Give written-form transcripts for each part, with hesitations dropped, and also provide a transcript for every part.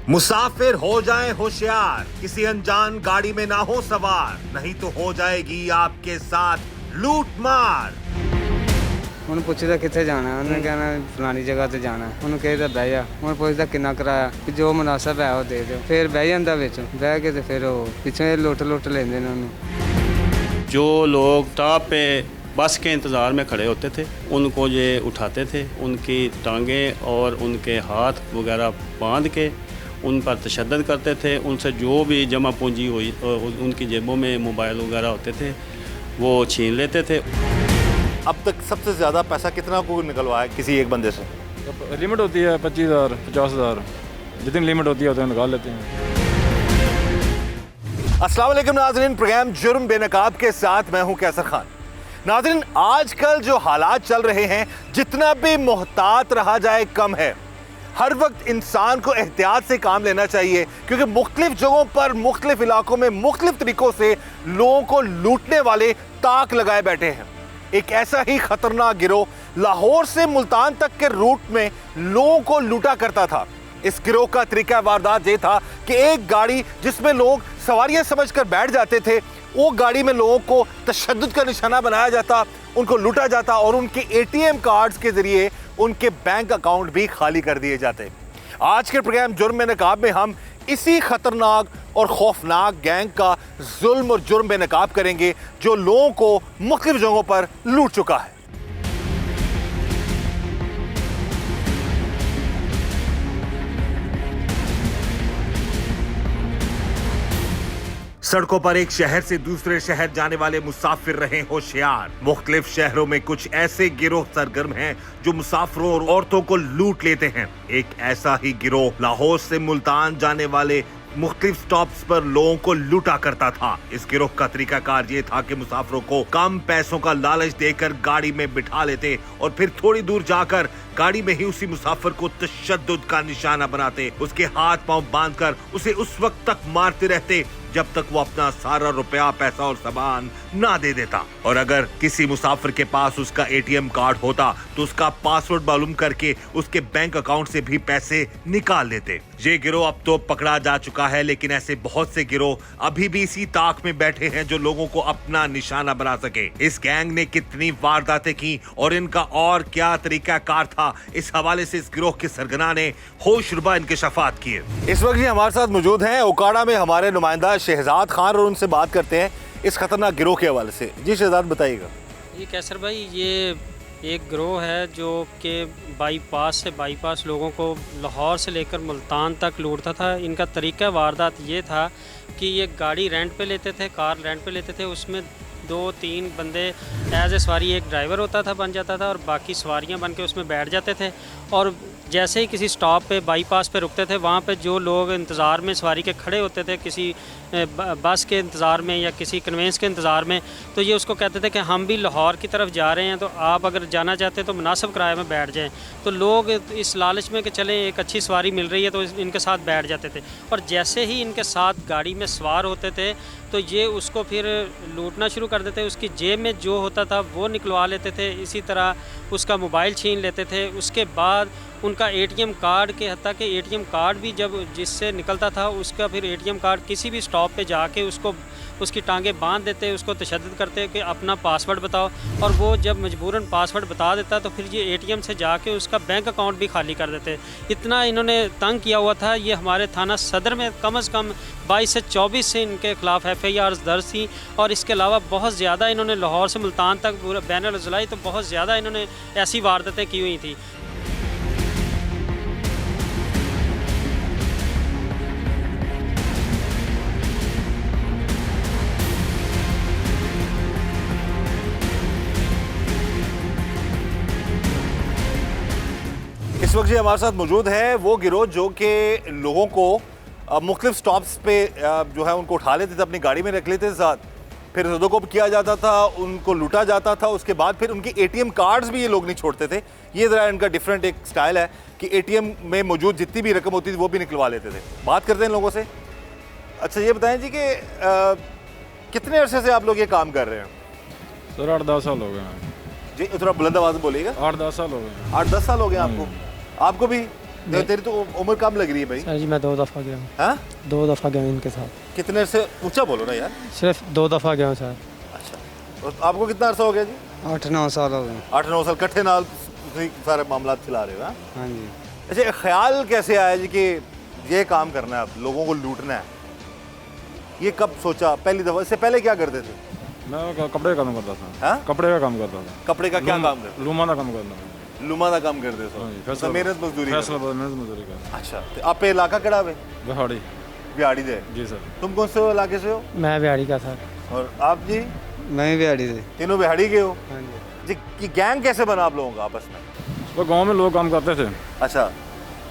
मुसाफिर हो जाए होशियार, किसी अनजान गाड़ी में ना हो सवार, नहीं तो हो जाएगी आपके साथ लूट मार। ਉਹਨੂੰ ਪੁੱਛਦਾ ਕਿੱਥੇ ਜਾਣਾ, ਉਹਨੇ ਕਹਿਣਾ ਫਲਾਣੀ ਜਗ੍ਹਾ ਤੇ ਜਾਣਾ, ਉਹਨੂੰ ਕਹੇਦਾ ਬਹਿ ਜਾ, ਉਹਨੂੰ ਪੁੱਛਦਾ ਕਿੰਨਾ ਕਿਰਾਇਆ, ਕਿ ਜੋ ਮੁਨਾਸਬ ਹੈ ਉਹ ਦੇ ਦਿਓ, ਫਿਰ ਬਹਿ ਜਾਂਦਾ ਵਿੱਚ, ਬਹਿ ਕੇ ਤੇ ਫਿਰ ਉਹ ਪਿੱਛੋਂ ਇਹ ਲੁੱਟ ਲੈਂਦੇ ਨੇ ਉਹਨੂੰ। जो लोग टॉप पे बस के इंतज़ार में खड़े होते थे उनको ये उठाते थे, उनकी टांगें और उनके हाथ वगैरह बांध के उन पर तशद्दुद करते थे, उनसे जो भी जमा पूंजी हुई उनकी जेबों में मोबाइल वगैरह होते थे वो छीन लेते थे। अब तक सबसे ज़्यादा पैसा कितना को निकलवाया किसी एक बंदे से? लिमिट होती है 25,000 50,000, जितनी लिमिट होती है उतने निकाल लेते हैं। अस्सलाम वालेकुम नाज़रीन, प्रोग्राम जुर्म बेनकाब के साथ मैं हूं कैसर खान। नाज़रीन, आजकल जो हालात चल रहे हैं, जितना भी मोहतात रहा जाए कम है। हर वक्त इंसान को एहतियात से काम लेना चाहिए, क्योंकि मुख्तलिफ जगहों पर मुख्तलिफ इलाकों में मुख्तलिफ तरीक़ों से लोगों को लूटने वाले ताक लगाए बैठे हैं। एक ऐसा ही खतरनाक गिरोह लाहौर से मुल्तान तक के रूट में लोगों को लूटा करता था। इस गिरोह का तरीका वारदात ये था कि एक गाड़ी जिसमें लोग सवारियां समझकर बैठ जाते थे, वो गाड़ी में लोगों को तशद्दुद का निशाना बनाया जाता, उनको लूटा जाता और उनके एटीएम कार्ड्स के जरिए उनके बैंक अकाउंट भी खाली कर दिए जाते। आज के प्रोग्राम जुर्म बेनकाब में हम इसी खतरनाक और खौफनाक गैंग का जुल्म और जुर्म बेनकाब करेंगे, जो लोगों को मुख्तलिफ जगहों पर लूट चुका है। सड़कों पर एक शहर से दूसरे शहर जाने वाले मुसाफिर रहे होशियार। मुख्तलिफ शहरों में कुछ ऐसे गिरोह सरगर्म हैं जो मुसाफिरों और औरतों को लूट लेते हैं। एक ऐसा ही गिरोह लाहौर से मुल्तान जाने वाले मुख्तलिफ स्टॉप्स पर लोगों को लूटा करता था। इस गिरोह का तरीकाकार ये था कि मुसाफिरों को कम पैसों का लालच देकर गाड़ी में बिठा लेते और फिर थोड़ी दूर जाकर गाड़ी में ही उसी मुसाफिर को तशद्दुद का निशाना बनाते, उसके हाथ पांव बांधकर उसे उस वक्त तक मारते रहते जब तक वो अपना सारा रुपया, पैसा और सामान ना दे देता। और अगर किसी मुसाफिर के पास उसका एटीएम कार्ड होता तो उसका पासवर्ड मालूम करके उसके बैंक अकाउंट से भी पैसे निकाल लेते। ये गिरोह अब तो पकड़ा जा चुका है, लेकिन ऐसे बहुत से गिरोह अभी भी इसी ताक में बैठे हैं जो लोगों को अपना निशाना बना सके। इस गैंग ने कितनी वारदातें की और इनका और क्या तरीकाकार था, इस हवाले से इस गिरोह के सरगना ने होशरुबा इंकशाफात किए। इस वक्त हमारे साथ मौजूद हैं ओकाड़ा में हमारे नुमाइंदा शहजाद खान, और उनसे बात करते हैं इस खतरनाक गिरोह के हवाले से। जी शहजाद, बताइएगा। ये कैसर भाई, ये एक गिरोह है जो कि बाईपास लोगों को लाहौर से लेकर मुल्तान तक लूटता था। इनका तरीका वारदात ये था कि ये गाड़ी रेंट पे लेते थे, कार रेंट पे लेते थे, उसमें 2-3 बंदे एज ए सवारी, एक ड्राइवर होता था, बन जाता था, और बाकी सवारियां बन के उसमें बैठ जाते थे। और जैसे ही किसी स्टॉप पे बाईपास पे रुकते थे, वहाँ पे जो लोग इंतज़ार में सवारी के खड़े होते थे, किसी बस के इंतज़ार में या किसी कन्वेंस के इंतज़ार में, तो ये उसको कहते थे कि हम भी लाहौर की तरफ जा रहे हैं, तो आप अगर जाना चाहते हैं तो मुनासिब किराए में बैठ जाएं। तो लोग इस लालच में कि चलें एक अच्छी सवारी मिल रही है तो इनके साथ बैठ जाते थे। और जैसे ही इनके साथ गाड़ी में सवार होते थे तो ये उसको फिर लूटना शुरू कर देते। उसकी जेब में जो होता था वो निकलवा लेते थे, इसी तरह उसका मोबाइल छीन लेते थे। उसके बाद उनका एटीएम कार्ड के, हत्ता कि एटीएम कार्ड भी जब जिससे निकलता था उसका फिर एटीएम कार्ड किसी भी स्टॉप पे जाके उसको उसकी टांगें बांध देते, उसको तशद्दुद करते कि अपना पासवर्ड बताओ। और वो जब मजबूरन पासवर्ड बता देता तो फिर ये एटीएम से जाके उसका बैंक अकाउंट भी खाली कर देते। इतना इन्होंने तंग किया हुआ था। ये हमारे थाना सदर में कम से कम 22 से 24 से इनके खिलाफ FIR दर्ज थी। और इसके अलावा बहुत ज़्यादा इन्होंने लाहौर से मुल्तान तक पूरा बैनर ज़िलाई, तो बहुत ज़्यादा इन्होंने ऐसी वारदातें की हुई थी। इस वक्त जी हमारे साथ मौजूद है वो गिरोह जो कि लोगों को मुख्तलिफ स्टॉप्स पे जो है उनको उठा लेते थे, अपनी गाड़ी में रख लेते थे साथ, फिर सदोकोप किया जाता था, उनको लूटा जाता था। उसके बाद फिर उनके एटीएम कार्ड्स भी ये लोग नहीं छोड़ते थे। ये ज़रा इनका डिफरेंट एक स्टाइल है कि एटीएम में मौजूद जितनी भी रकम होती थी वो भी निकलवा लेते थे। बात करते हैं लोगों से। अच्छा, ये बताएं जी कि कितने अरसे से आप लोग ये काम कर रहे हैं? सर 8-10 साल हो गए हैं। जी थोड़ा बुलंद आवाज़ में बोलिएगा। 8-10 साल हो गए। 8-10 साल हो गए आपको? आपको भी? तो तेरी तो उम्र कम लग रही है भाई। सर जी मैं 2 दफ़ा गया हूँ, हाँ 2 दफ़ा गया हूँ इनके साथ। कितने से ऊंचा बोलो ना यार। सिर्फ 2 दफ़ा गया हूँ सर। अच्छा और आपको कितना अर्सा हो गया जी? 8-9 साल हो गए। 8-9 साल कट्ठे नाल ਤੁਸੀਂ सारे मामला चला रहे हो। हाँ हाँ जी। अच्छा ख्याल कैसे आया जी कि ये काम करना है, अब लोगों को लूटना है? ये कब सोचा पहली दफा? इससे पहले क्या करते थे? मैं कपड़े का काम करता था। हाँ कपड़े का काम करता था। कपड़े का क्या काम करते? लूमा का काम करता था। लुमा का काम करते थे। फैसला मेहनत मजदूरी फैसला करते। मेहनत मजदूरी का। अच्छा तो आपे इलाका केड़ा वे? बिहाड़ी। बिहाड़ी दे। जी सर। तुम कौन से इलाके से हो? मैं बिहाड़ी का सर। और आप जी? मैं भी बिहाड़ी से। तीनों बिहाड़ी के हो? हाँ जी। जी कि गैंग कैसे बना आप लोगों का आपस में? तो गांव में लोग काम करते थे, अच्छा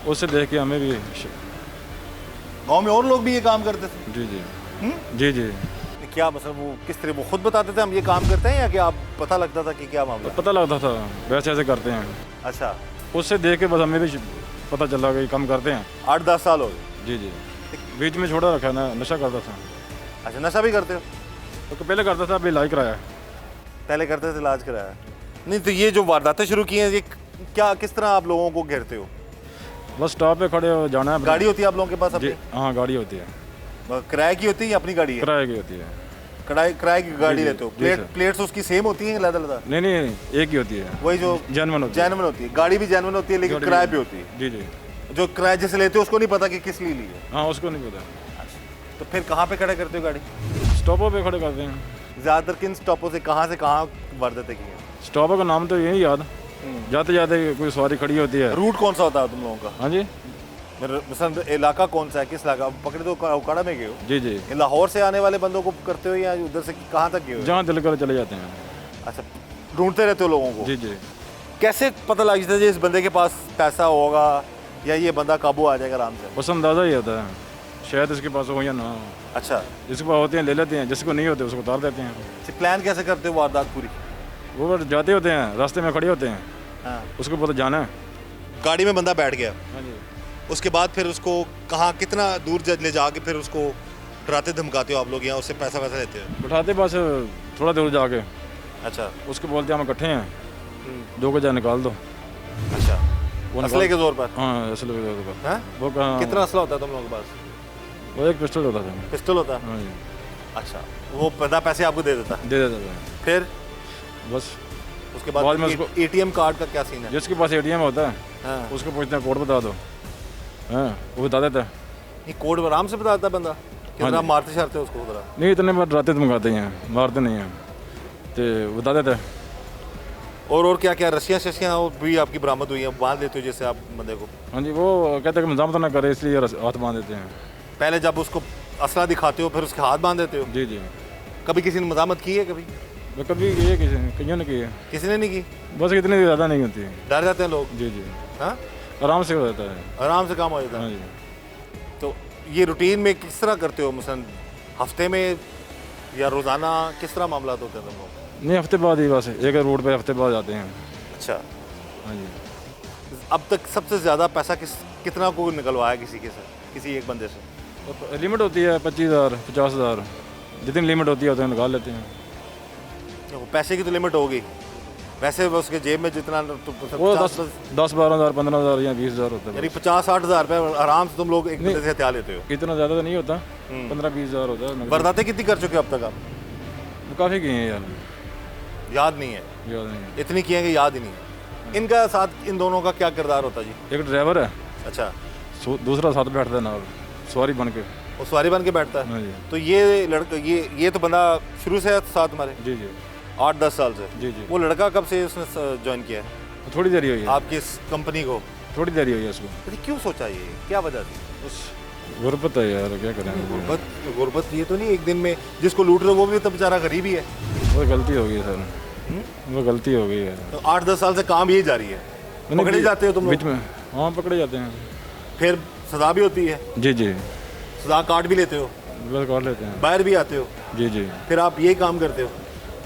उससे देख के हमें भी। गांव में और लोग भी ये काम करते थे? जी जी जी जी। क्या मतलब वो किस तरह वो खुद बताते थे हम ये काम करते हैं, या कि आप पता लगता था कि क्या मामला? पता लगता था वैसे ऐसे करते हैं, अच्छा उससे देख के बस हमें भी पता चला कि काम करते हैं। 8-10 साल हो गए। जी जी। बीच में छोड़ा रखा ना, नशा करता था। अच्छा नशा भी करते हो? तो पहले करता था, अभी लाइक कराया। पहले करते थे, इलाज कराया। नहीं तो ये जो वारदातें शुरू की हैं ये क्या किस तरह आप लोगों को घेरते हो? बस स्टॉप पे खड़े हो जाना है। गाड़ी होती है आप लोगों के पास जी अपनी? हाँ गाड़ी होती है। किराए की होती है या अपनी गाड़ी है? किराए की होती है। किराए की गाड़ी जी, लेते हो? जी, सर। प्लेट्स उसकी सेम होती हैं अलग? नहीं नहीं एक ही होती है। वही जो जेन्युइन होती है। जेन्युइन होती है। गाड़ी भी जेन्युइन होती है लेकिन गाड़ी किराए भी- पे होती है। जी जी। जो किराए जिसे लेते हो उसको नहीं पता कि किस लिए ली है। हाँ उसको नहीं पता। तो फिर कहाँ पे खड़े करते हो गाड़ी? स्टॉपों पे खड़े करते हैं। ज़्यादातर किन स्टॉपों से कहाँ वारदातें की हैं? स्टॉपों का नाम तो यही याद, जाते जाते कोई सवारी खड़ी होती है। रूट कौन सा होता है तुम लोगों का? हाँ जी मिसल इलाका कौन सा है? किस इलाका पकड़े? तो उकाड़ा में गए हो? जी जी। ये लाहौर से आने वाले बंदों को करते हो या उधर से कहाँ तक गए हो? जहाँ दिल कर चले जाते हैं। अच्छा ढूंढते रहते हो लोगों को? जी जी। कैसे पता लग जाता है इस बंदे के पास पैसा होगा या ये बंदा काबू आ जाएगा आराम से? बस अंदाज़ा ही होता है, शायद इसके पास हो या ना हो। अच्छा जिसके पास होते हैं ले लेते हैं, जिसको नहीं होते उसको उतार देते हैं। प्लान कैसे करते हो वारदात पूरी? वो बस जाते होते हैं, रास्ते में खड़े होते हैं, हाँ उसको पता जाना है। गाड़ी में बंदा बैठ गया, हाँ जी। उसके बाद फिर उसको कहाँ कितना दूर ले जाके फिर उसको डराते धमकाते हो आप लोग या उससे पैसा लेते हो? बिठाते बस थोड़ा दूर जाके, अच्छा उसको बोलते हैं हम इकट्ठे हैं, 2 गजा निकाल दो। अच्छा वो असले के जोर पर? हाँ असले के जोर पर। हाँ? वो कहाँ? कितना असला होता है तुम लोगों के पास? वो एक पिस्टल होता था। पिस्टल होता है? हाँ जी। अच्छा वो बंदा पैसे आपको दे देता? दे देता था। फिर बस उसके बाद बाद में उसको- एटीएम कार्ड का क्या सीन है? जिसके पास ATM होता है हाँ उसको पूछते हैं कोड बता दो, हाँ वो बता देता है। ये कोड आराम से बताता है बंदा? कितना हाँ जी। मारते शारते हो उसको जरा? नहीं इतने बार डराते धमकाते हैं, मारते नहीं हैं, तो बता देता है। और क्या क्या रस्सियाँ शस्सियाँ भी आपकी बरामद हुई हैं? बांध लेते हो जैसे आप बंदे को? हाँ जी, वो कहते हैं कि मजामत ना करे इसलिए हाथ बांध देते हैं। पहले जब उसको असला दिखाते हो फिर उसके हाथ बांध देते हो? जी जी। कभी किसी ने मजामत की है? कभी वो कभी की है, कईयों ने की है, किसी ने नहीं की? बस इतनी ज़्यादा नहीं होती। डर जाते हैं लोग? जी जी। हाँ आराम से हो जाता है। आराम से काम हो जाता हाँ है। जी। तो ये रूटीन में किस तरह करते हो? मसलन हफ्ते में या रोज़ाना किस तरह मामला होते हैं तुम लोग? नहीं हफ्ते बाद ही, बस एक रोड पे हफ्ते बाद जाते हैं। अच्छा हाँ जी। अब तक सबसे ज़्यादा पैसा कितना को निकलवाया किसी एक बंदे से? तो लिमिट होती है 25,000 50,000, जितनी लिमिट होती है उतना निकाल लेते हैं। तो पैसे की तो लिमिट होगी, वैसे उसके जेब में जितना तो वो 50 10 12,000 15,000 या 20,000 होता है। यानी 50-60 हज़ार रुपये आराम से तुम लोग एक बंदे से हथियार लेते हो? इतना ज़्यादा तो नहीं होता, 15-20,000 होता है। वारदातें कितनी कर चुके हो अब तक आप? काफ़ी किए हैं यार, याद नहीं है? याद नहीं है। इतनी किए हैं कि याद ही नहीं है। इनका साथ इन दोनों का क्या किरदार होता जी? एक ड्राइवर है, अच्छा दूसरा साथ बैठता है नाल, सवारी बन के। वो सवारी बन के बैठता है? हाँ जी। तो ये लड़का ये तो बंदा शुरू से है साथ हमारे जी जी 8-10 साल से? जी जी। वो लड़का कब से उसने ज्वाइन किया है थोड़ी देरी हुई है, आपकी इस कंपनी को? थोड़ी देरी हुई है उसको। अरे क्यों सोचा ये, क्या वजह थी? बस गुरबत है यार, क्या करें। गुर्बत ये तो नहीं एक दिन में जिसको लूट रहे हो वो भी तो बेचारा गरीब ही है। वो गलती हो गई सर, वो गलती हो गई है। तो 8-10 साल से काम यही जारी है? पकड़े जाते हो तुम बीच लोग? में? हाँ पकड़े जाते हैं। फिर सजा भी होती है? जी जी, सजा काट भी लेते हो? बस कर लेते हैं। बाहर भी आते हो? जी जी। फिर आप यही काम करते हो?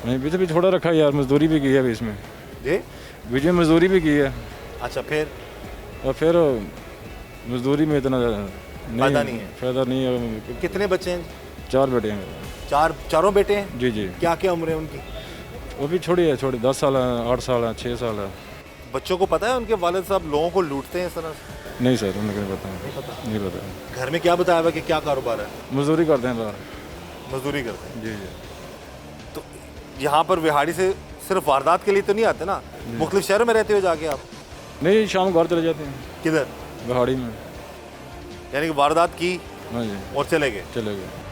नहीं बीच में छोड़ा रखा है यार, मजदूरी भी की है बीच में, जी बीच में मजदूरी भी की है। अच्छा फिर और फिर मजदूरी में इतना फायदा नहीं है? फायदा नहीं है। कितने बच्चे हैं? 4 बेटे हैं मेरे। चारों बेटे हैं? जी जी। क्या क्या उम्र है उनकी? वो भी छोटी है, छोटी 10 साल है, 8 साल है, 6 साल है। बच्चों को पता है उनके वालिद साहब लोगों को लूटते हैं इस तरह से? नहीं सर, उन्हें नहीं पता। नहीं पता। घर में क्या बताया हुआ कि क्या कारोबार है? मजदूरी करते हैं बाहर। मजदूरी करते हैं। जी जी। तो यहाँ पर विहाड़ी से सिर्फ वारदात के लिए तो नहीं आते ना, मुख्तलिफ शहरों में रहते हो जाके आप? नहीं, शाम को घर चले जाते हैं किधर? बिहाड़ी में। यानी कि वारदात की हाँ जी, और चले गए। चले गए।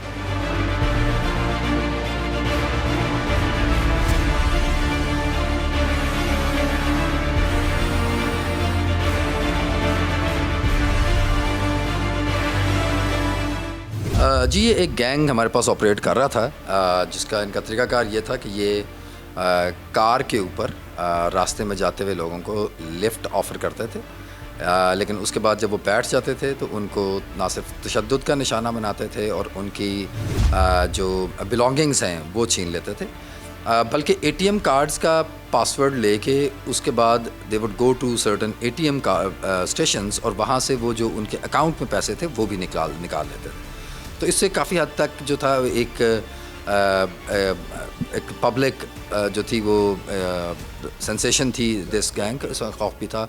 जी, ये एक गैंग हमारे पास ऑपरेट कर रहा था, जिसका इनका तरीकाकार ये था कि ये कार के ऊपर रास्ते में जाते हुए लोगों को लिफ्ट ऑफ़र करते थे, लेकिन उसके बाद जब वो बैठ जाते थे तो उनको ना सिर्फ तशद्दुद का निशाना बनाते थे और उनकी जो बिलोंगिंग्स हैं वो छीन लेते थे, बल्कि एटीएम कार्ड्स का पासवर्ड लेके उसके बाद they would go to certain ATM stations और वहाँ से वो जो उनके अकाउंट में पैसे थे वो भी निकाल लेते थे। तो इससे काफ़ी हद तक जो था एक पब्लिक जो थी वो सेंसेशन थी दिस गैंग, इसका खौफ भी था।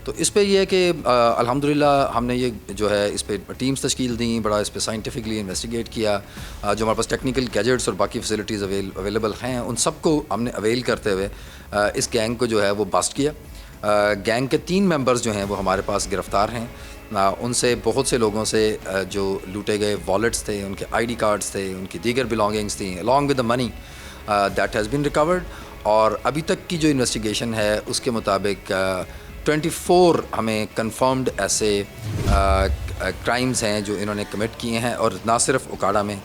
तो इस पे ये है कि अल्हम्दुलिल्लाह हमने ये जो है इस पे टीम्स तश्कील दी, बड़ा इस पे साइंटिफिकली इन्वेस्टिगेट किया, जो हमारे पास टेक्निकल गैजेट्स और बाकी फैसिलिटीज़ अवेलेबल हैं उन सबको हमने अवेल करते हुए इस गैंग को जो है वो बस्ट किया। गैंग के 3 मेंबर्स जो हैं वो हमारे पास गिरफ़्तार हैं। उनसे बहुत से लोगों से जो लूटे गए वॉलेट्स थे, उनके आईडी कार्ड्स थे, उनकी दीगर बिलोंगिंग्स थी, along with the money that has been recovered. और अभी तक की जो इन्वेस्टिगेशन है उसके मुताबिक 24 हमें कंफर्म्ड ऐसे क्राइम्स हैं जो इन्होंने कमिट किए हैं, और ना सिर्फ उकाड़ा में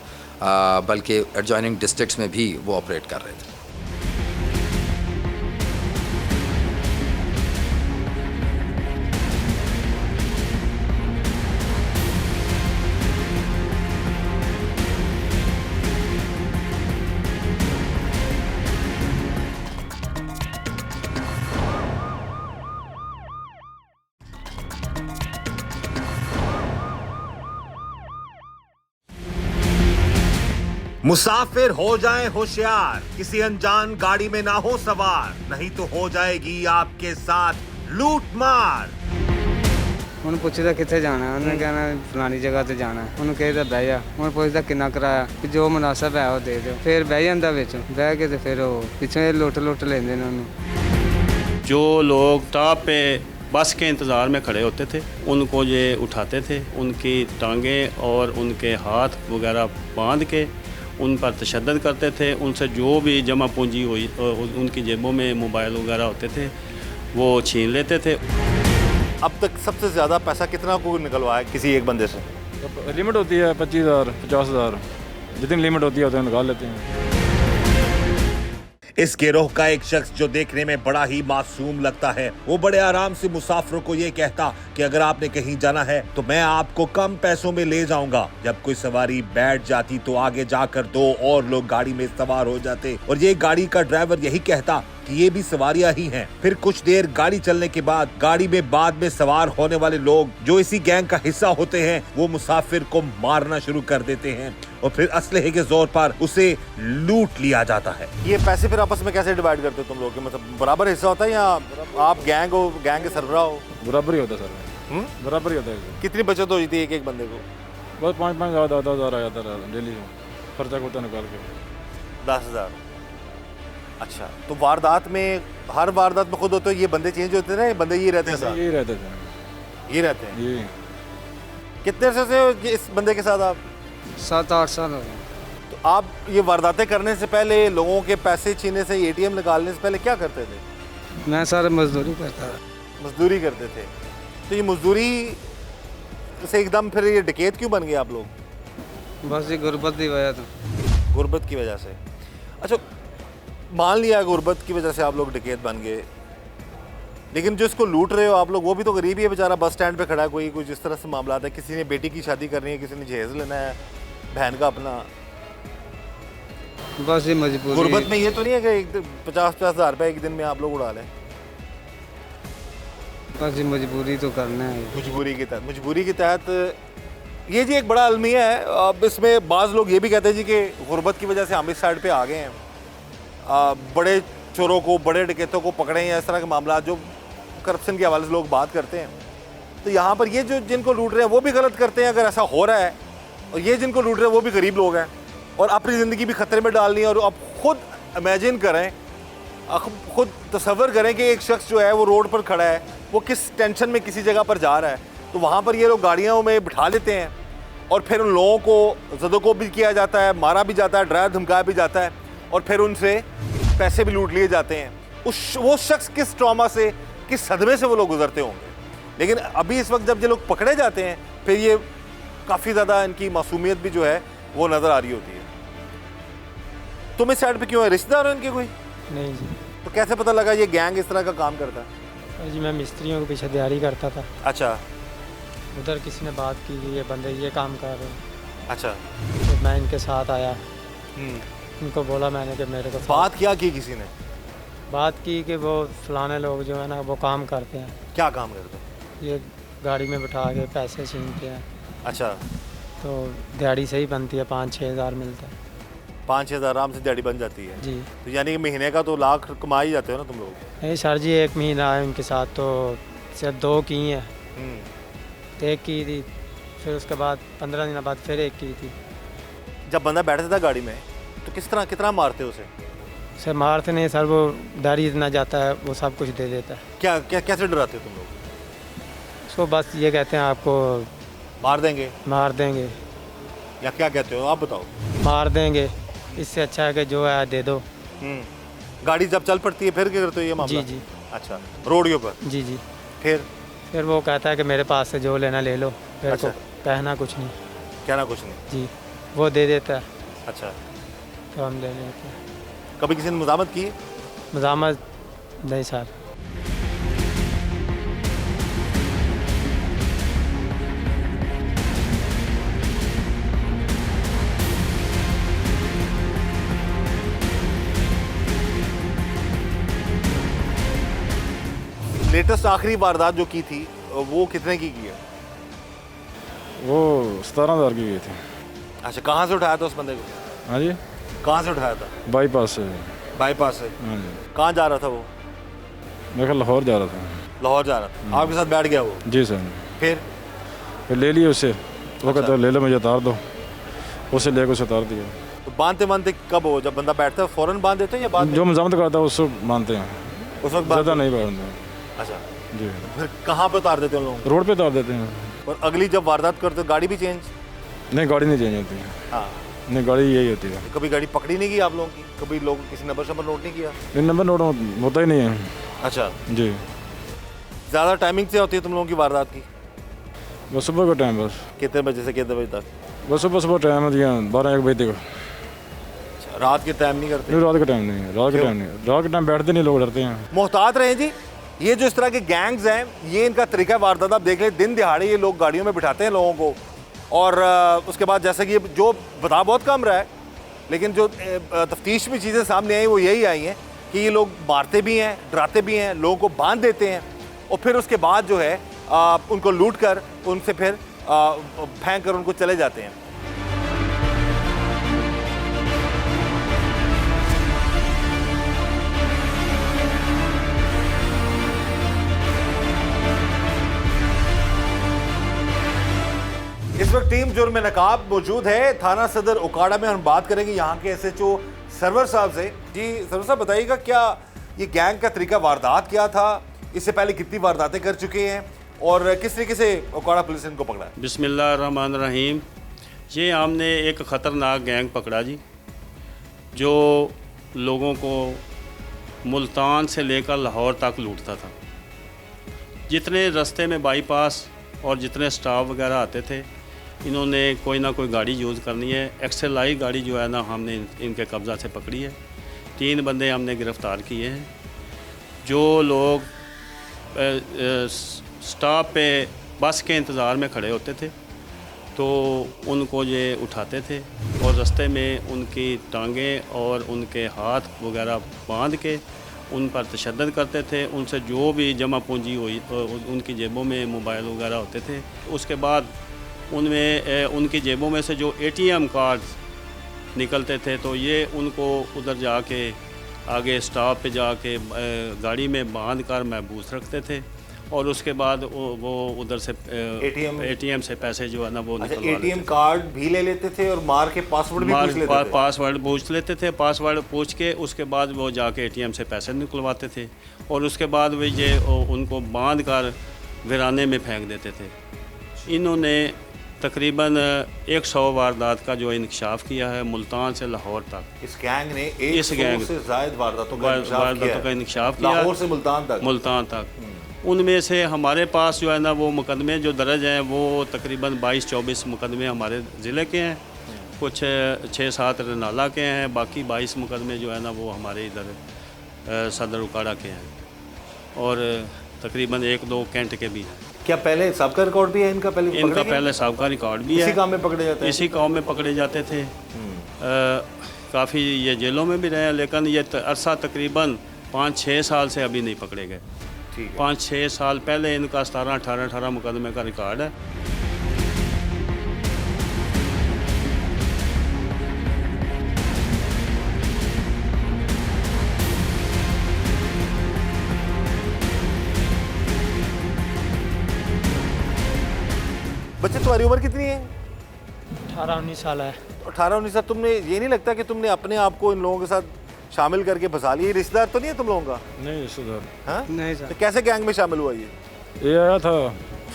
बल्कि एडजॉइनिंग डिस्ट्रिक्ट्स में भी वो ऑपरेट कर रहे थे। मुसाफिर हो जाएं होशियार, किसी अनजान गाड़ी में ना हो सवार, नहीं तो हो जाएगी आपके साथ लूट मार। ਉਹਨੂੰ ਪੁੱਛਦਾ ਕਿੱਥੇ ਜਾਣਾ, ਉਹਨੇ ਕਹਿਣਾ ਫਲਾਣੀ ਜਗ੍ਹਾ ਤੇ ਜਾਣਾ, ਉਹਨੂੰ ਕਹੇਦਾ ਬਹਿ ਜਾ, ਉਹਨੂੰ ਪੁੱਛਦਾ ਕਿੰਨਾ ਕਿਰਾਇਆ, ਕਿ ਜੋ ਮੁਨਾਸਬ ਹੈ ਉਹ ਦੇ ਦਿਓ, ਫਿਰ ਬਹਿ ਜਾਂਦਾ ਵਿੱਚ, ਬਹਿ ਕੇ ਤੇ ਫਿਰ ਉਹ ਪਿੱਛੋਂ ਇਹ ਲੁੱਟ ਲੈਂਦੇ ਨੇ ਉਹਨੂੰ। जो लोग टॉप पे बस के इंतज़ार में खड़े होते थे उनको ये उठाते थे, उनकी टांगें और उनके हाथ वगैरह बांध के उन पर तशद्दुद करते थे, उनसे जो भी जमा पूंजी हुई उनकी जेबों में मोबाइल वगैरह होते थे वो छीन लेते थे। अब तक सबसे ज़्यादा पैसा कितना को निकलवाया किसी एक बंदे से? लिमिट होती है 25,000 50,000, जितनी लिमिट होती है उतने निकाल लेते हैं। इस गिरोह का एक शख्स जो देखने में बड़ा ही मासूम लगता है, वो बड़े आराम से मुसाफिरों को ये कहता कि अगर आपने कहीं जाना है तो मैं आपको कम पैसों में ले जाऊंगा। जब कोई सवारी बैठ जाती तो आगे जाकर 2 और लोग गाड़ी में सवार हो जाते और ये गाड़ी का ड्राइवर यही कहता कि ये भी सवारियां ही हैं। फिर कुछ देर गाड़ी चलने के बाद गाड़ी में बाद में सवार होने वाले लोग जो इसी गैंग का हिस्सा होते हैं वो मुसाफिर को मारना शुरू कर देते हैं और फिर असलहे के जोर पर उसे लूट लिया जाता है। ये पैसे फिर आपस में कैसे डिवाइड करते हो तुम लोग? मतलब बराबर हिस्सा होता है या आप गैंग हो, गैंग के सरबराह हो? बराबर ही होता है सर, बराबर ही होता है। कितनी बचत हो जाती है एक बंदे को? बस 5-5 10,000 आ जाता है डेली खर्चा खुर्चा निकाल के। 10,000। अच्छा, तो वारदात में हर वारदात में खुद होते हो, ये बंदे चेंज होते हैं ना, ये बंदे ये रहते हैं साथ? यही रहते थे। ये रहते हैं। ये कितने अरसे से हो इस बंदे के साथ आप? 7-8 साल हो गए। तो आप ये वारदातें करने से पहले, लोगों के पैसे छीनने से, एटीएम निकालने से पहले क्या करते थे? मैं सर मजदूरी करता था। मजदूरी करते थे। तो ये मजदूरी से एकदम फिर ये डकैत क्यों बन गए आप लोग? बस ये गुर्बत की वजह तो। गुर्बत की वजह से। अच्छा, मान लिया गुर्बत की वजह से आप लोग डकैत बन गए, लेकिन जो इसको लूट रहे हो आप लोग वो भी तो गरीब ही है बेचारा, बस स्टैंड पे खड़ा है, कोई कुछ इस तरह से मामला है, किसी ने बेटी की शादी करनी है, किसी ने जहेज लेना है बहन का अपना। बस ये मजबूरी। गुर्बत में ये तो नहीं है कि 50-50 हज़ार रुपये एक दिन में आप लोग उड़ा लें? बस ये मजबूरी तो करना है। मजबूरी के तहत ये जी एक बड़ा अलमिया है। अब इसमें बाज़ लोग ये भी कहते हैं जी कि गुर्बत की वजह से हम इस साइड पे आ गए हैं, बड़े चोरों को, बड़े डकैतों को पकड़े हैं, इस तरह के मामला जो करप्शन के हवाले से लोग बात करते हैं, तो यहाँ पर ये जो जिनको लूट रहे हैं वो भी गलत करते हैं अगर ऐसा हो रहा है, और ये जिनको लूट रहे हैं वो भी गरीब लोग हैं और अपनी ज़िंदगी भी ख़तरे में डालनी है। और आप खुद इमेजिन करें, खुद तसव्वुर करें कि एक शख्स जो है वो रोड पर खड़ा है, वो किस टेंशन में किसी जगह पर जा रहा है, तो वहाँ पर ये लोग गाड़ियों में बिठा लेते हैं और फिर उन लोगों को ज़दोको भी किया जाता है, मारा भी जाता है, डराया धमकाया भी जाता है और फिर उनसे पैसे भी लूट लिए जाते हैं। वो शख्स किस ट्रॉमा से, किस सदमे से वो लोग गुजरते होंगे। लेकिन अभी इस वक्त जब ये लोग पकड़े जाते हैं फिर ये काफ़ी ज़्यादा इनकी मासूमियत भी जो है वो नज़र आ रही होती है। तुम इस साइड पे क्यों है, रिश्तेदार हो इनके कोई? नहीं जी। तो कैसे पता लगा ये गैंग इस तरह का काम करता है? जी मैं मिस्त्रियों के पीछे दिहाड़ी करता था, अच्छा उधर किसी ने बात की कि ये बंदे ये काम कर रहे हैं, अच्छा। तो मैं इनके साथ आया, इनको बोला मैंने कि मेरे को बात क्या की किसी ने? बात की कि वो फलाने लोग जो है ना वो काम करते हैं, क्या काम करते हैं? ये गाड़ी में बिठा के पैसे छीनते हैं, अच्छा। तो दिहाड़ी सही बनती है, 5-6 हज़ार मिलता है 5-6 हज़ार आराम से दिहाड़ी बन जाती है जी। तो यानी कि महीने का तो लाख कमा ही जाते हो ना तुम लोग? नहीं सर जी, 1 महीना है उनके साथ, तो सिर्फ 2 की हैं, एक की थी, फिर उसके बाद 15 दिन बाद फिर एक की थी। जब बंदा बैठता था गाड़ी में तो कितना मारते हो उसे? सर मारते नहीं सर, वो डर ही इतना जाता है, वो सब कुछ दे देता है। क्या कैसे डराते हो तुम लोग? उसको बस ये कहते हैं आपको मार देंगे मार देंगे, या क्या कहते हो आप बताओ? मार देंगे, इससे अच्छा है कि जो है दे दो। गाड़ी जब चल पड़ती है फिर क्या करते हो ये मामला? जी जी। अच्छा, रोड के ऊपर? जी जी। फिर वो कहता है कि मेरे पास से जो लेना ले लो, मेरे अच्छा। को कहना कुछ नहीं। कहना कुछ नहीं? जी, वो दे देता है अच्छा। तो हम ले लेते हैं। कभी किसी ने मज़ामत की? मज़ामत नहीं सर। लेटेस्ट आखिरी वारदात जो की थी वो कितने की है? वो 17,000 की गई थी। अच्छा, कहाँ से उठाया था उस बंदे को? हाँ जी, कहाँ से उठाया था? बाईपास से। बाईपास से? हाँ जी, कहाँ जा रहा था वो? मैं कल लाहौर जा रहा था। लाहौर जा रहा था, आपके साथ बैठ गया वो? जी सर। फिर ले लिए उससे, वो कहता ले लो मुझे उतार दो, उसे लेकर उसे उतार दिया। तो बांधते कब हो, जब बंदा बैठता है फ़ौरन बांध देते हैं या बाद में? जो मज़ामत करता है उसको मानते हैं, उस वक्त ज़्यादा नहीं बांधते। अच्छा जी। फिर कहाँ पे उतार देते हैं उन लोगों रोड पे उतार देते हैं। को? और अगली जब वारदात करते हो गाड़ी भी चेंज? नहीं, गाड़ी नहीं चेंज होती है। हाँ। नहीं, गाड़ी यही होती है। कभी गाड़ी पकड़ी नहीं की आप लोगों की? कभी लोग किसी नंबर नोट नहीं किया? इन नंबर नोट होता ही नहीं है। अच्छा जी। ज़्यादा टाइमिंग से होती है तुम लोगों की वारदात की? बस सुबह का टाइम, बस कितने बजे से कितने बजे तक? बस सुबह टाइम है दिया 12-1 बजे तक। अच्छा, रात के टाइम नहीं करते? नहीं, रात का टाइम नहीं है, रात का टाइम नहीं, रात के टाइम बैठते नहीं, लोग डरते हैं। मोहतात रहें जी। ये जो इस तरह के गैंग्स हैं, ये इनका तरीका वारदात आप देख लें, दिन दिहाड़े ये लोग गाड़ियों में बिठाते हैं लोगों को, और उसके बाद जैसे कि जो बता बहुत कम रहा है, लेकिन जो तफ्तीश में चीज़ें सामने आई वो यही आई हैं कि ये लोग मारते भी हैं, डराते भी हैं, लोगों को बांध देते हैं और फिर उसके बाद जो है उनको लूट कर उनसे फिर फेंक कर उनको चले जाते हैं। इस वक्त टीम जुर्म नकाब मौजूद है थाना सदर उकाड़ा में। हम बात करेंगे यहाँ के SHO सरवर साहब से। जी सरवर साहब, बताइएगा क्या ये गैंग का तरीका वारदात क्या था, इससे पहले कितनी वारदातें कर चुके हैं और किस तरीके से उकाड़ा पुलिस ने इनको पकड़ा है? बिस्मिल्लाहिर्रहमानिर्रहीम। ये हमने एक ख़तरनाक गैंग पकड़ा जी, जो लोगों को मुल्तान से लेकर लाहौर तक लूटता था। जितने रास्ते में बाईपास और जितने स्टाफ वगैरह आते थे, इन्होंने कोई ना कोई गाड़ी यूज़ करनी है। XLI गाड़ी जो है ना, हमने इनके कब्ज़ा से पकड़ी है। 3 बंदे हमने गिरफ़्तार किए हैं। जो लोग स्टॉप पे बस के इंतज़ार में खड़े होते थे तो उनको ये उठाते थे और रास्ते में उनकी टांगें और उनके हाथ वगैरह बांध के उन पर तशद्दुद करते थे। उनसे जो भी जमा पूंजी हुई तो उनकी जेबों में मोबाइल वगैरह होते थे। उसके बाद उनमें उनकी जेबों में से जो ATM कार्ड निकलते थे तो ये उनको उधर जाके आगे स्टॉप पे जाके गाड़ी में बांध कर महबूस रखते थे और उसके बाद वो उधर से एटीएम से पैसे जो है ना वो निकलवा एटीएम कार्ड भी ले लेते थे और मार के पासवर्ड भी पूछ लेते थे। पासवर्ड पूछ लेते थे, पासवर्ड पूछ के उसके बाद वो जाके एटीएम से पैसे निकलवाते थे और उसके बाद वे ये उनको बांध कर वीराने में फेंक देते थे। इन्होंने तकरीबन 100 वारदात का जो इंकशाफ किया है मुल्तान से लाहौर तक। इस गैंग ने 100 से ज़ायद वारदातों का इंकशाफ किया लाहौर से मुल्तान तक। उनमें से हमारे पास जो है ना वो मुकदमे जो दर्ज हैं वो तकरीबन 22-24 मुकदमे हमारे ज़िले के हैं, कुछ 6-7 रनाला के हैं, बाकी 22 मुकदमे जो है ना वो हमारे इधर सदर उकाड़ा के हैं और तकरीबन 1-2 कैंट के भी हैं। क्या पहले सबका रिकॉर्ड भी है इनका? पहले सबका रिकॉर्ड भी है। इसी काम में पकड़े जाते हैं? इसी काम में पकड़े जाते थे। काफ़ी ये जेलों में भी रहे, लेकिन ये अरसा तकरीबन 5-6 साल से अभी नहीं पकड़े गए। 5-6 साल पहले इनका 17-18 मुकदमे का रिकॉर्ड है। बच्चे तुम्हारी उम्र कितनी है? 18-19 साल है। 18-19 साल। तुमने ये नहीं लगता कि तुमने अपने आप को इन लोगों के साथ शामिल करके फंसा लिया? रिश्तेदार तो नहीं है तुम लोगों का? नहीं रिश्तेदार। हाँ नहीं सर। तो कैसे गैंग में शामिल हुआ ये आया था,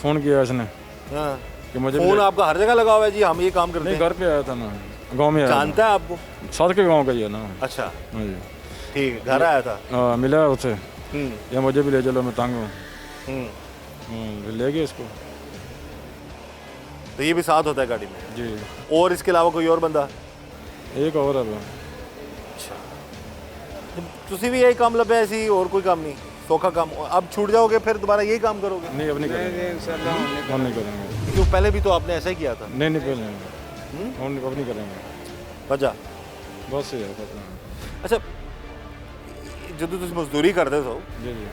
फ़ोन किया इसने। हाँ कि मुझे फोन आपका हर जगह लगा हुआ है जी, हम ये काम करते हैं? घर पे आया था ना, गांव में आया। जानता है आपको? साथ के गांव का ही है ना। अच्छा हाँ जी। ठीक, घर आया था? हाँ मिला उसे, या मुझे भी ले चलो मैं तंग हूँ, ले गए इसको। तो ये भी साथ होता है गाड़ी में? जी। और इसके अलावा कोई और बंदा? एक और है। अच्छा, तुसी भी यही काम लगे ऐसी और कोई काम नहीं? सौखा काम? अब छूट जाओगे फिर दोबारा यही काम करोगे? नहीं अब नहीं करेंगे इंशाल्लाह, हम नहीं करेंगे। क्यों, पहले भी तो आपने ऐसा ही किया था? नहीं पहले हम अब नहीं करेंगे। वजह बस ये। अच्छा, जो तुम मजदूरी करते हो जी जी,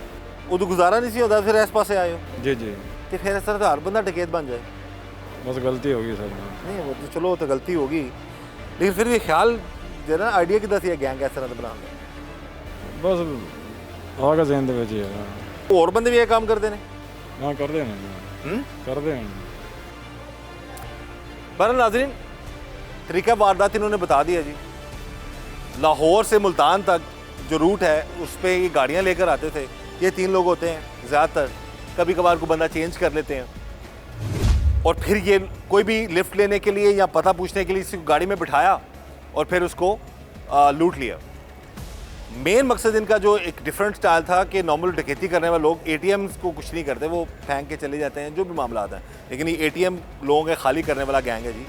उदो गुजारा नहीं सी होता, फिर इस पासे आए हो? जी जी। तो फिर इस तरह तो हर बंदा डकैत बन जाए? बस गलती होगी सर। नहीं वो तो चलो, तो गलती होगी, लेकिन फिर भी ख्याल जो ना आइडिया कि दस गैंग इस तरह का बनाने बस आगे जहन दे विच ही है। और बंदे भी ये काम करते हैं? हाँ कर दे कर दे। बहरहाल नाज़रीन, तरीका वारदात इन्होंने बता दिया जी। लाहौर से मुल्तान तक जो रूट है उस पर ये गाड़ियाँ लेकर आते थे। ये 3 लोग होते हैं ज़्यादातर, कभी कभार को बंदा चेंज कर लेते हैं और फिर ये कोई भी लिफ्ट लेने के लिए या पता पूछने के लिए इसी गाड़ी में बिठाया और फिर उसको लूट लिया। मेन मकसद इनका जो एक डिफरेंट स्टाइल था कि नॉर्मल डकैती करने वाले लोग एटीएम्स को कुछ नहीं करते, वो फेंक के चले जाते हैं, जो भी मामला आता है, लेकिन ये एटीएम लोगों के खाली करने वाला गैंग है जी।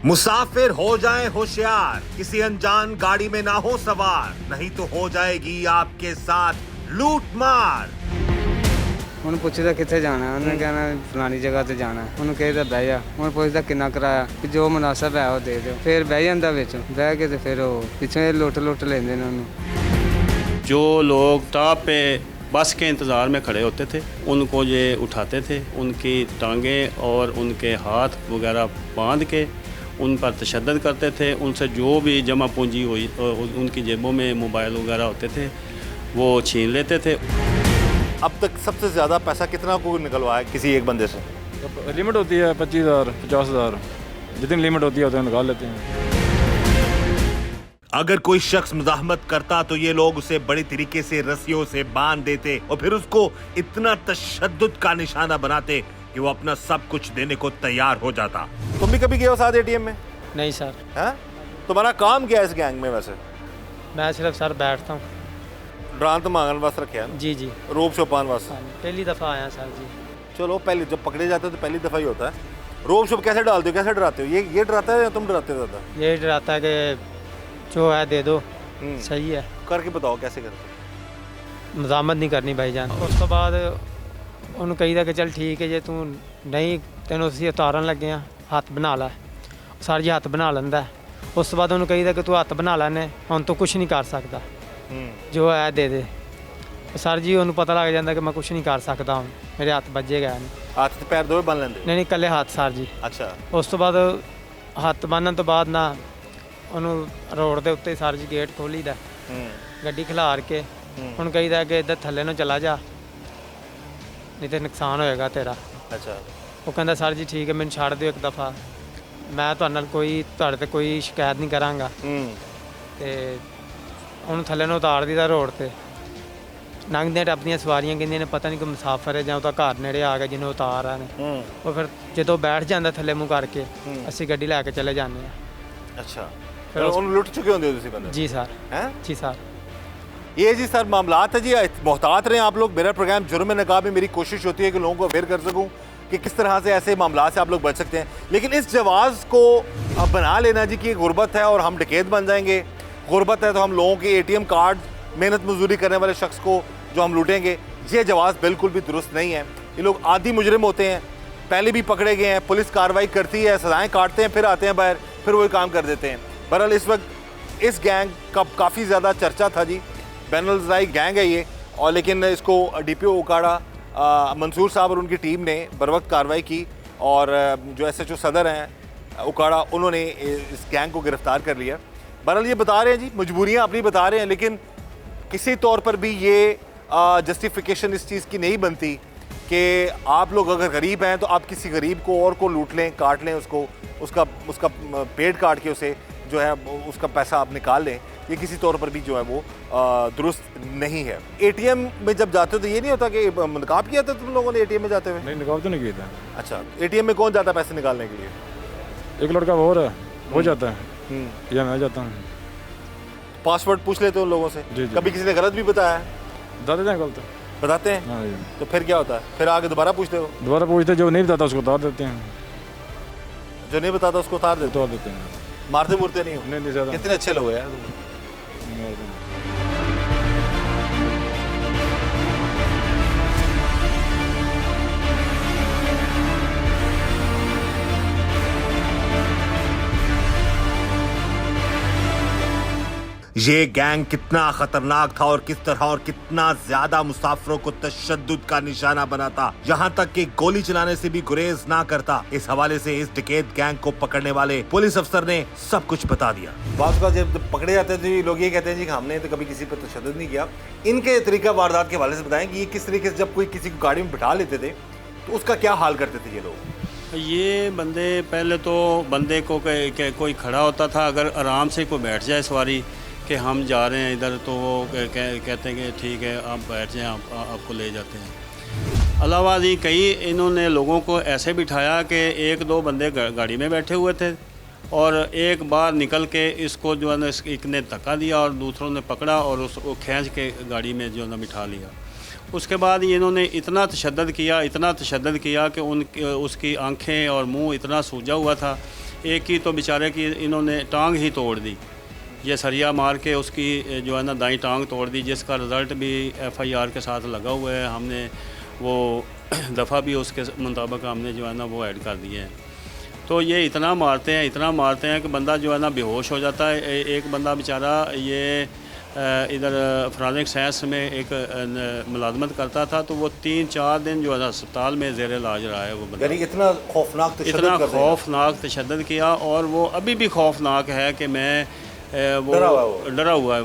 मुसाफिर हो जाएं होशियार, किसी अनजान गाड़ी में ना हो सवार, नहीं तो हो जाएगी आपके साथ लूट मार। ਉਹਨੂੰ ਪੁੱਛਦਾ ਕਿੱਥੇ ਜਾਣਾ, ਉਹਨੇ ਕਹਿਣਾ ਫਲਾਣੀ ਜਗ੍ਹਾ ਤੇ ਜਾਣਾ, ਉਹਨੂੰ ਕਹੇਦਾ ਬਹਿ ਜਾ, ਉਹਨੂੰ ਪੁੱਛਦਾ ਕਿੰਨਾ ਕਿਰਾਇਆ, ਕਿ ਜੋ ਮੁਨਾਸਬ ਹੈ ਉਹ ਦੇ ਦਿਓ, ਫਿਰ ਬਹਿ ਜਾਂਦਾ ਵਿੱਚ, ਬਹਿ ਕੇ ਤੇ ਫਿਰ ਉਹ ਪਿੱਛੋਂ ਇਹ ਲੁੱਟ ਲੈਂਦੇ ਨੇ ਉਹਨੂੰ। जो लोग टॉप पे बस के इंतज़ार में खड़े होते थे उनको ये उठाते थे, उनकी टांगें और उनके हाथ वगैरह बांध के उन पर तशद्दुद करते थे, उनसे जो भी जमा पूंजी हुई उनकी जेबों में मोबाइल वगैरह होते थे वो छीन लेते थे। अब तक सबसे ज़्यादा पैसा कितना को निकलवाया किसी एक बंदे से? लिमिट होती है 25,000 50,000, जितनी लिमिट होती है उतने निकाल लेते हैं। अगर कोई शख्स मुज़ाहमत करता तो ये लोग उसे बड़ी तरीके से रस्सियों से बांध देते और फिर उसको इतना तशद्दुद का निशाना बनाते कि वो अपना सब कुछ देने को तैयार हो जाता। तुम भी कभी गए हो साथ एटीएम में? नहीं सर। हैं? तुम्हारा काम क्या है इस गैंग में वैसे? मैं सिर्फ सर बैठता हूँ। डरान तो मांगन वास रखे है? जी जी। रोब शोपान वास? पहली दफ़ा आया सर जी। चलो, पहले जब पकड़े जाते हो तो पहली दफ़ा ही होता है। रोब शोप कैसे डालते हो, कैसे डराते हो? ये डराता है या तुम डराते हो ज़्यादा? ये डराता है कि जो है दे दो, सही है। करके बताओ कैसे करते हो? ਮਜ਼ਾਮਤ ਨਹੀਂ ਕਰਨੀ ਭਾਈਜਾਨ। ਉਸ ਤੋਂ ਬਾਅਦ ਉਹਨੂੰ ਕਹੀਦਾ ਕਿ ਚੱਲ ਠੀਕ ਹੈ ਜੇ ਤੂੰ ਨਹੀਂ ਤੈਨੂੰ ਅਸੀਂ ਉਤਾਰਨ ਲੱਗੇ ਆ ਹੱਥ ਬਣਾ ਲੈ। ਸਰ ਜੀ ਹੱਥ ਬਣਾ ਲੈਂਦਾ। ਉਸ ਤੋਂ ਬਾਅਦ ਉਹਨੂੰ ਕਹੀਦਾ ਕਿ ਤੂੰ ਹੱਥ ਬਣਾ ਲੈਨੇ ਹੁਣ ਤੂੰ ਕੁਝ ਨਹੀਂ ਕਰ ਸਕਦਾ, ਜੋ ਹੈ ਦੇ ਦੇ। ਸਰ ਜੀ ਉਹਨੂੰ ਪਤਾ ਲੱਗ ਜਾਂਦਾ ਕਿ ਮੈਂ ਕੁਝ ਨਹੀਂ ਕਰ ਸਕਦਾ, ਹੁਣ ਮੇਰੇ ਹੱਥ ਵੱਜੇਗਾ ਨਹੀਂ। ਹੱਥ ਤੇ ਪੈਰ ਦੋਵੇਂ ਬੰਨ ਲੈਂਦੇ? ਨਹੀਂ ਇਕੱਲੇ ਹੱਥ ਸਰ ਜੀ। ਅੱਛਾ। ਉਸ ਤੋਂ ਬਾਅਦ ਹੱਥ ਬੰਨ੍ਹਣ ਤੋਂ ਬਾਅਦ ਨਾ ਉਹਨੂੰ ਰੋਡ ਦੇ ਉੱਤੇ ਸਰ ਜੀ ਗੇਟ ਖੋਲੀਦਾ, ਗੱਡੀ ਖਿਲਾਰ ਕੇ ਉਹਨੂੰ ਕਹੀਦਾ ਕਿ ਇੱਧਰ ਥੱਲੇ ਨੂੰ ਚਲਾ ਜਾ ਨਹੀਂ ਤੇ ਨੁਕਸਾਨ ਹੋਏਗਾ ਤੇਰਾ। ਅੱਛਾ। ਉਹ ਕਹਿੰਦਾ ਸਰ ਜੀ ਠੀਕ ਹੈ ਮੈਨੂੰ ਛੱਡ ਦਿਓ ਇੱਕ ਦਫਾ, ਮੈਂ ਤੁਹਾਡੇ ਤੇ ਕੋਈ ਸ਼ਿਕਾਇਤ ਨਹੀਂ ਕਰਾਂਗਾ। ਤੇ ਉਹਨੂੰ ਥੱਲੇ ਨੂੰ ਉਤਾਰ ਦਿੱਤਾ ਰੋਡ ਤੇ। ਲੰਘਦੀਆਂ ਟੱਪਦੀਆਂ ਸਵਾਰੀਆਂ ਕਹਿੰਦੀਆਂ ਨੇ ਪਤਾ ਨਹੀਂ ਕੋਈ ਮੁਸਾਫਰ ਹੈ ਜਾਂ ਉਹਦਾ ਘਰ ਨੇੜੇ ਆ ਗਿਆ ਜਿਹਨੂੰ ਉਤਾਰ ਆ ਨੇ। ਉਹ ਫਿਰ ਜਦੋਂ ਬੈਠ ਜਾਂਦਾ ਥੱਲੇ ਮੂੰਹ ਕਰਕੇ ਅਸੀਂ ਗੱਡੀ ਲੈ ਕੇ ਚਲੇ ਜਾਂਦੇ ਹਾਂ। ਅੱਛਾ। ਫਿਰ ਉਹਨੂੰ ਲੁੱਟ ਚੁੱਕੇ ਹੁੰਦੇ ਹੋ ਤੁਸੀਂ ਬੰਦੇ? जी सर। हैं? जी सर। ये जी सर मामलात है जी, मोहतात रहें आप लोग। मेरा प्रोग्राम जुर्म नकाब में मेरी कोशिश होती है कि लोगों को अवेयर कर सकूं कि किस तरह से ऐसे मामलात से आप लोग बच सकते हैं। लेकिन इस जवाज़ को अब बना लेना जी कि गुर्बत है और हम डकैत बन जाएंगे, गुर्बत है तो हम लोगों के ATM कार्ड मेहनत मजदूरी करने वाले शख्स को जो हम लूटेंगे, ये जवाज़ बिल्कुल भी दुरुस्त नहीं है। ये लोग आदि मुजरिम होते हैं, पहले भी पकड़े गए हैं, पुलिस कार्रवाई करती है, सजाएँ काटते हैं, फिर आते हैं बाहर, फिर वही काम कर देते हैं। बहरहाल इस वक्त इस गैंग का काफ़ी ज़्यादा चर्चा था जी, बैनुल-ज़राई गैंग है ये। और लेकिन इसको DPO उकाड़ा मंसूर साहब और उनकी टीम ने बर वक्त कार्रवाई की और जो SHO सदर हैं उकाड़ा, उन्होंने इस गैंग को गिरफ़्तार कर लिया। बहरहाल ये बता रहे हैं जी, मजबूरियाँ अपनी बता रहे हैं, लेकिन किसी तौर पर भी ये जस्टिफिकेशन इस चीज़ की नहीं बनती कि आप लोग अगर गरीब हैं तो आप किसी गरीब को और को लूट लें, काट लें, उसको उसका पेट काट के उसे जो है उसका पैसा आप निकाल लें। ये किसी तौर पर भी जो है वो दुरुस्त नहीं है। ATM में जब जाते हो तो ये नहीं होता कि नकाब किया था तुम लोगों ने ATM में जाते हुए? नहीं नकाब तो नहीं किया था। अच्छा। ATM में कौन जाता है पैसे निकालने के लिए? एक लड़का और है वो जाता है या मैं जाता हूँ। पासवर्ड पूछ लेते हो उन लोगों से? जी, जी। कभी किसी ने गलत भी बताया है? बताते हैं गलत। बताते हैं? हाँ जी। तो फिर क्या होता है? फिर आगे दोबारा पूछते हो? दोबारा पूछते, जो नहीं बताता उसको उतार देते हैं। जो नहीं बताता उसको उतार देते? उतार देते हैं। मारते मुरते नहीं हो? नहीं ज़्यादा। कितने अच्छे लोग हैं यार। ये गैंग कितना खतरनाक था और किस तरह और कितना ज्यादा मुसाफिरों को तशद्दुद का निशाना बनाता, यहाँ तक कि गोली चलाने से भी गुरेज ना करता। इस हवाले से इस डकैत गैंग को पकड़ने वाले पुलिस अफसर ने सब कुछ बता दिया। बात का जब पकड़े जाते हैं तो लोग ये कहते हैं जी कि हमने तो कभी किसी पर तशद्दुद नहीं किया। इनके तरीका वारदात के हवाले से बताएं कि ये किस तरीके से जब कोई किसी को गाड़ी में बिठा लेते थे तो उसका क्या हाल करते थे ये लोग? ये बंदे पहले तो बंदे को कोई खड़ा होता था, अगर आराम से कोई बैठ जाए सवारी कि हम जा रहे हैं इधर, तो वो कहते हैं कि ठीक है आप बैठ जाएं, आपको ले जाते हैं। अलावा जी कई इन्होंने लोगों को ऐसे बिठाया कि एक दो बंदे गाड़ी में बैठे हुए थे और एक बार निकल के इसको जो है ना एक ने धक्का दिया और दूसरों ने पकड़ा और उसको खींच के गाड़ी में जो है ना बिठा लिया। उसके बाद इन्होंने इतना तशद्दुद किया कि उसकी आंखें और मुंह इतना सूजा हुआ था। एक की तो बेचारे की इन्होंने टांग ही तोड़ दी, ये सरिया मार के उसकी जो है ना दाईं टांग तोड़ दी, जिसका रिज़ल्ट भी FIR के साथ लगा हुआ है। हमने वो दफ़ा भी उसके मुताबिक हमने जो है ना वो ऐड कर दिए हैं। तो ये इतना मारते हैं कि बंदा जो है ना बेहोश हो जाता है। एक बंदा बेचारा ये इधर फॉरेंसिक साइंस में एक मुलाजमत करता था, तो वो 3-4 दिन जो है ना अस्पताल में ज़ेर इलाज रहा है वो बंदा। यानी इतना खौफनाक तशद्दुद किया और वो अभी भी खौफनाक है कि मैं वो डरा हुआ है।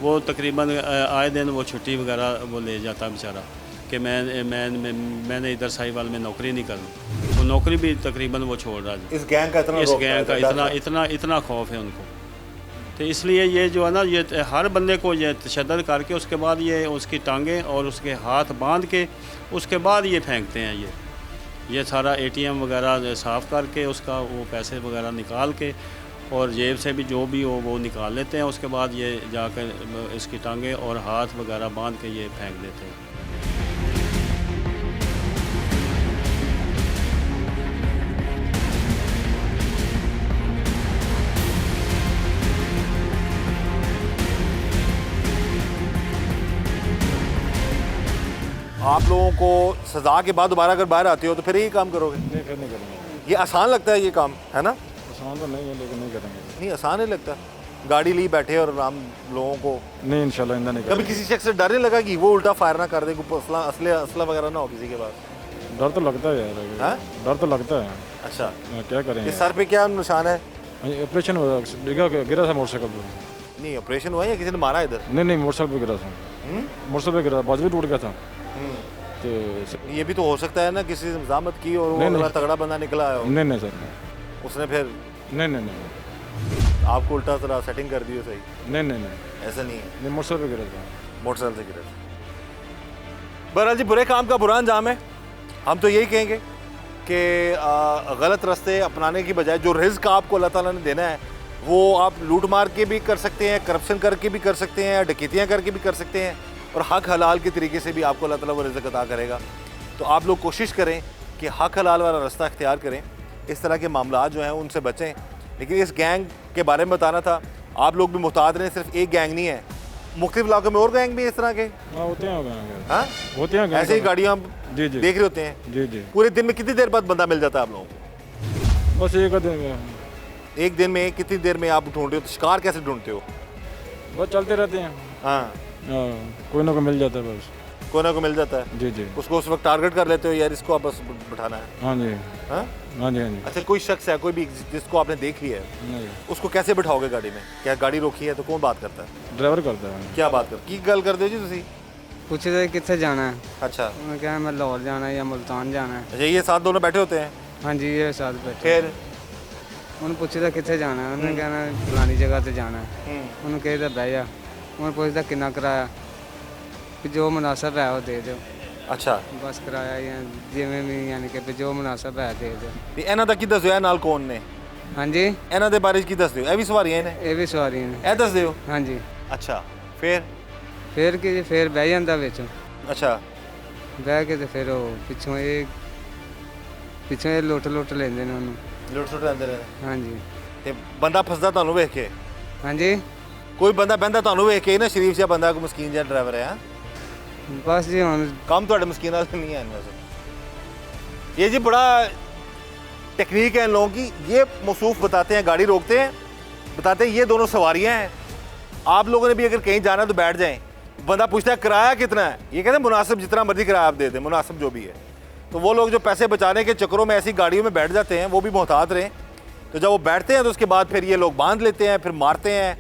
वो तकरीबन आए दिन वो छुट्टी वगैरह वो ले जाता बेचारा कि मैंने इधर साहिवाल में नौकरी नहीं करनी। वो नौकरी भी तकरीबन वो छोड़ रहा है। इस गैंग का इतना खौफ है उनको। तो इसलिए ये जो है ना ये हर बंदे को ये तशद्दुद करके उसके बाद ये उसकी टांगें और उसके हाथ बांध के उसके बाद ये फेंकते हैं। ये सारा ATM वगैरह साफ़ करके उसका वो पैसे वगैरह निकाल के और जेब से भी जो भी हो वो निकाल लेते हैं। उसके बाद ये जाकर इसकी टांगें और हाथ वगैरह बांध के ये फेंक देते हैं। आप लोगों को सज़ा के बाद दोबारा अगर बाहर आते हो तो फिर यही काम करोगे? नहीं फिर नहीं करेंगे। ये आसान लगता है ये काम, है ना? आसान तो नहीं है लेकिन नहीं करेंगे। नहीं आसान नहीं लगता, गाड़ी ली बैठे और आम लोगों को। नहीं इंशाल्लाह इंदा नहीं कभी करेंगे। किसी शख्स से डर नहीं लगा कि वो उल्टा फायर ना कर दे, कोई असला वगैरह ना हो किसी के पास? डर तो लगता है यार। हाँ? डर तो लगता है। अच्छा, क्या करेंगे? ये सर पे क्या निशान है? ऑपरेशन हुआ, गिरा था मोटरसाइकिल पे। नहीं ऑपरेशन हुआ है या किसी ने मारा इधर? नहीं मोटरसाइकिल पे गिरा था। मोटरसाइकिल पे गिरा, बाजू भी टूट गया था। तो ये भी तो हो सकता है ना किसी से मज़ामत की और वो नहीं, बड़ा नहीं। तगड़ा बंदा निकला है, नहीं सर उसने फिर नहीं आपको उल्टा तरह सेटिंग कर दी हो? सही, नहीं ऐसा नहीं है, नहीं मोटरसाइकिल पे गिरा था। मोटरसाइकिल से गिरा था। बहरहाल जी, बुरे काम का बुरा अंजाम है। हम तो यही कहेंगे कि गलत रास्ते अपनाने की बजाय जो रिज़्क आपको अल्लाह ताला ने देना है वो आप लूट मार के भी कर सकते हैं, करप्शन करके भी कर सकते हैं, डकैतियाँ करके भी कर सकते हैं, और हक हलाल के तरीके से भी आपको अल्लाह ताला वो रिज़्क अता करेगा। तो आप लोग कोशिश करें कि हक हलाल वाला रास्ता इख्तियार करें, इस तरह के मामला जो हैं उनसे बचें। लेकिन इस गैंग के बारे में बताना था, आप लोग भी मुहतात रहें, सिर्फ एक गैंग नहीं है, मुख्तलिफ इलाकों में और गैंग भी इस तरह के होते हैं हाँ होते हैं ऐसे ही गाड़ियाँ जी देख रहे होते हैं। जी पूरे दिन में कितनी देर बाद बंदा मिल जाता है आप लोगों को? बस एक दिन में कितनी देर में आप ढूंढते हो? तो शिकार कैसे ढूंढते हो? बस चलते रहते हैं। हाँ, कोई ना कोई मिल जाता है बस। कोई ना कोई मिल जाता है। जी उसको उस वक्त टारगेट कर लेते हो, यार इसको आप बस बिठाना है? हाँ जी। हाँ, अच्छा, कोई शख्स है कोई भी जिसको आपने देख लिया है, उसको कैसे बिठाओगे गाड़ी में? क्या गाड़ी रोकी है तो कौन बात करता है? ड्राइवर करता है। क्या बात की गल करते हो जी तुसी? पूछे कितने जाना है? अच्छा, उन्होंने कहा मैं लाहौर जाना है या मुल्तान जाना है। अच्छा, ये साथ दोनों बैठे होते हैं? हाँ जी, ये साथ बैठे। फिर उन्होंने पूछा कितने जाना है, उन्होंने कहना फलानी जगह से जाना है। उन्होंने कहा बह जा, उन्होंने पूछता कितना किराया, कि जो मुनासिब है वो दे दो। अच्छा, बस किराया या जिमें भी यानी कि जो मुनासिब है दे दो। ਤੇ ਇਹਨਾਂ ਦਾ ਕੀ ਦੱਸਿਓ ਨਾਲ ਕੌਣ ਨੇ? हाँ जी, ਇਹਨਾਂ ਦੇ ਬਾਰੇ ਕੀ ਦੱਸ ਦਿਓ? ਇਹ ਵੀ ਸਵਾਰੀਆਂ ਨੇ? ये भी सवारी ने। ਇਹ ਦੱਸ ਦਿਓ। हाँ जी, ਅੱਛਾ, ਫਿਰ फिर कि जी फिर बह जाता बिच, ਅੱਛਾ, बह के तो फिर वो पिछों ये लुट लेंदे ने उन्होंने। ਲੁੱਟ ਸੁੱਟ ਲੈਂਦੇ ਨੇ। हाँ जी, ਤੇ ਬੰਦਾ ਫਸਦਾ ਤੁਹਾਨੂੰ ਵੇਖ ਕੇ? हाँ जी, ਕੋਈ ਬੰਦਾ ਬਹਿੰਦਾ ਤੁਹਾਨੂੰ ਵੇਖ ਕੇ ਨਾ ਸ਼ਰੀਫ ਜਿਹਾ ਬੰਦਾ, ਕੋਈ ਮਸਕੀਨ ਜਿਹਾ ਡਰਾਈਵਰ ਹੈ? बस जी हम काम ਤੁਹਾਡੇ ਮਸਕੀਨ ਵਾਲੇ नहीं है वैसे। ये जी बड़ा टेक्निक है इन लोगों की। ये मौसूफ बताते हैं, गाड़ी रोकते हैं, बताते हैं ये दोनों सवारियां हैं, आप लोगों ने भी अगर कहीं जाना तो बैठ जाएं। बंदा पूछता है किराया कितना है, ये कहते हैं मुनासिब, जितना मर्जी किराया आप दे दें, मुनासिब जो भी है। तो वो लोग जो पैसे बचाने के चक्करों में ऐसी गाड़ियों में बैठ जाते हैं, वो भी मोहतात रहें। तो जब वो बैठते हैं तो उसके बाद फिर ये लोग बांध लेते हैं, फिर मारते हैं,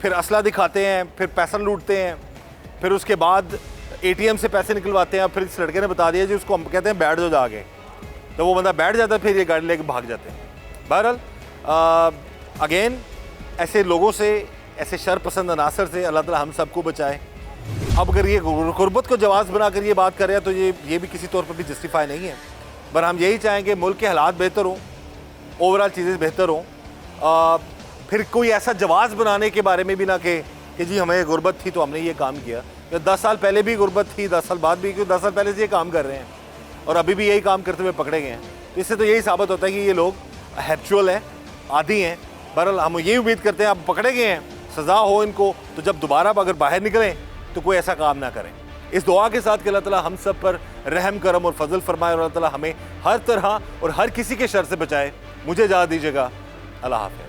फिर असला दिखाते हैं, फिर पैसा लूटते हैं, फिर उसके बाद ATM से पैसे निकलवाते हैं। फिर इस लड़के ने बता दिया जी उसको हम कहते हैं बैठ जाओ जाके, तो वो बंदा बैठ जाता है, फिर ये गाड़ी लेके भाग जाते हैं। बहरहाल अगेन ऐसे लोगों से, ऐसे शर पसंद अनासर से अल्लाह ताला हम सबको बचाए। अब अगर ये गुर्बत को जवाज़ बनाकर ये बात कर रहे हैं तो ये भी किसी तौर पर भी जस्टिफाई नहीं है। पर हम यही चाहेंगे मुल्क के हालात बेहतर हों, ओवरऑल चीज़ें बेहतर हों। फिर कोई ऐसा जवाज़ बनाने के बारे में भी ना कि जी हमें गुर्बत थी तो हमने ये काम किया, या 10 साल पहले भी गुर्बत थी, 10 साल बाद भी, क्योंकि 10 साल पहले से ये काम कर रहे हैं और अभी भी यही काम करते हुए पकड़े गए हैं। तो इससे तो यही साबित होता है कि ये लोग हैबिचुअल हैं, आदी हैं। बहरहाल हम यही उम्मीद करते हैं, अब पकड़े गए हैं, सज़ा हो इनको, तो जब दोबारा अगर बाहर निकलें तो कोई ऐसा काम ना करें। इस दुआ के साथ कि अल्लाह ताला हम सब पर रहम करम और फजल फरमाए और अल्लाह ताला हमें हर तरह और हर किसी के शर से बचाए। मुझे इजाज़त दीजिएगा, अल्लाह हाफ़िज़।